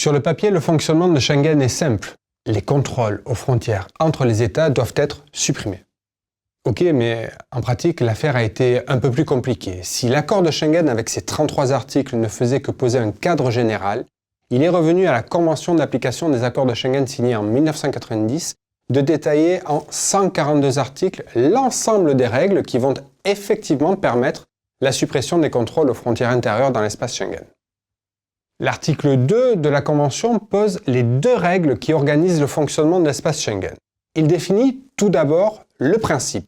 Sur le papier, le fonctionnement de Schengen est simple. Les contrôles aux frontières entre les États doivent être supprimés. Ok, mais en pratique, l'affaire a été un peu plus compliquée. Si l'accord de Schengen avec ses 33 articles ne faisait que poser un cadre général, il est revenu à la Convention d'application des accords de Schengen signée en 1990 de détailler en 142 articles l'ensemble des règles qui vont effectivement permettre la suppression des contrôles aux frontières intérieures dans l'espace Schengen. L'article 2 de la Convention pose les deux règles qui organisent le fonctionnement de l'espace Schengen. Il définit tout d'abord le principe.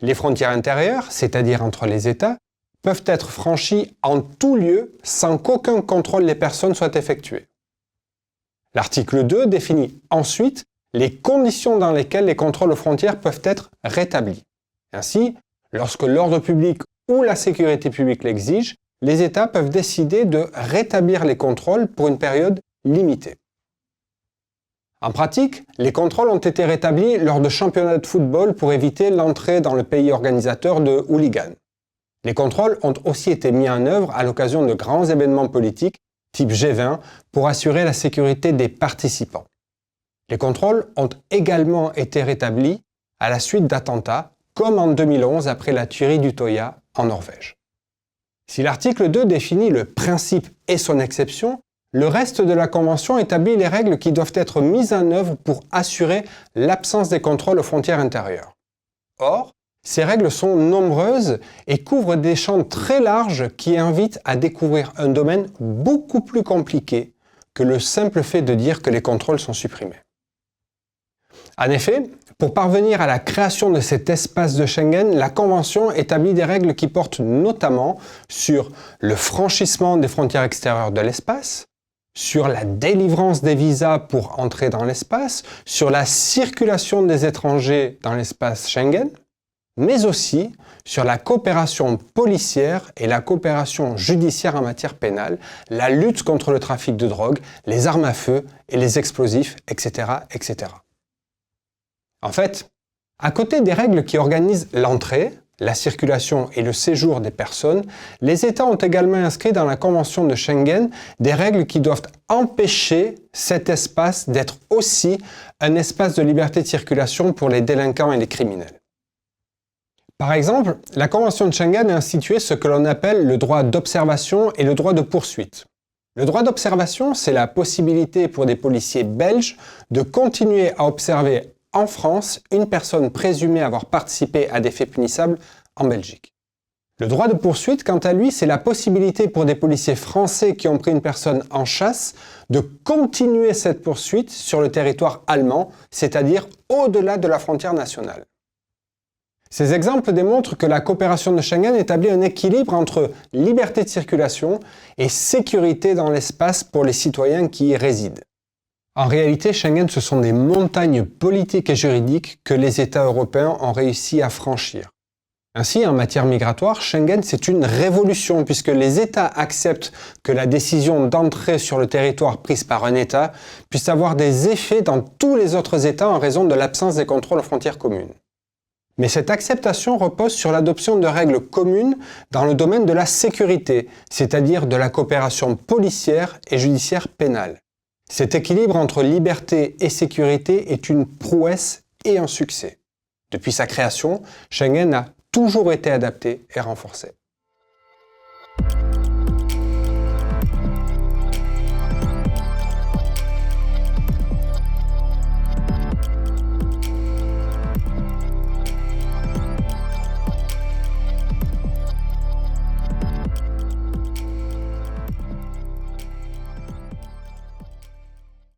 Les frontières intérieures, c'est-à-dire entre les États, peuvent être franchies en tout lieu sans qu'aucun contrôle des personnes soit effectué. L'article 2 définit ensuite les conditions dans lesquelles les contrôles aux frontières peuvent être rétablis. Ainsi, lorsque l'ordre public ou la sécurité publique l'exige, les États peuvent décider de rétablir les contrôles pour une période limitée. En pratique, les contrôles ont été rétablis lors de championnats de football pour éviter l'entrée dans le pays organisateur de hooligans. Les contrôles ont aussi été mis en œuvre à l'occasion de grands événements politiques, type G20, pour assurer la sécurité des participants. Les contrôles ont également été rétablis à la suite d'attentats, comme en 2011 après la tuerie d'Utøya en Norvège. Si l'article 2 définit le principe et son exception, le reste de la Convention établit les règles qui doivent être mises en œuvre pour assurer l'absence des contrôles aux frontières intérieures. Or, ces règles sont nombreuses et couvrent des champs très larges qui invitent à découvrir un domaine beaucoup plus compliqué que le simple fait de dire que les contrôles sont supprimés. En effet, pour parvenir à la création de cet espace de Schengen, la Convention établit des règles qui portent notamment sur le franchissement des frontières extérieures de l'espace, sur la délivrance des visas pour entrer dans l'espace, sur la circulation des étrangers dans l'espace Schengen, mais aussi sur la coopération policière et la coopération judiciaire en matière pénale, la lutte contre le trafic de drogue, les armes à feu et les explosifs, etc., etc. En fait, à côté des règles qui organisent l'entrée, la circulation et le séjour des personnes, les États ont également inscrit dans la Convention de Schengen des règles qui doivent empêcher cet espace d'être aussi un espace de liberté de circulation pour les délinquants et les criminels. Par exemple, la Convention de Schengen a institué ce que l'on appelle le droit d'observation et le droit de poursuite. Le droit d'observation, c'est la possibilité pour des policiers belges de continuer à observer en France une personne présumée avoir participé à des faits punissables en Belgique. Le droit de poursuite, quant à lui, c'est la possibilité pour des policiers français qui ont pris une personne en chasse de continuer cette poursuite sur le territoire allemand, c'est-à-dire au-delà de la frontière nationale. Ces exemples démontrent que la coopération de Schengen établit un équilibre entre liberté de circulation et sécurité dans l'espace pour les citoyens qui y résident. En réalité, Schengen, ce sont des montagnes politiques et juridiques que les États européens ont réussi à franchir. Ainsi, en matière migratoire, Schengen, c'est une révolution puisque les États acceptent que la décision d'entrer sur le territoire prise par un État puisse avoir des effets dans tous les autres États en raison de l'absence des contrôles aux frontières communes. Mais cette acceptation repose sur l'adoption de règles communes dans le domaine de la sécurité, c'est-à-dire de la coopération policière et judiciaire pénale. Cet équilibre entre liberté et sécurité est une prouesse et un succès. Depuis sa création, Schengen a toujours été adapté et renforcé.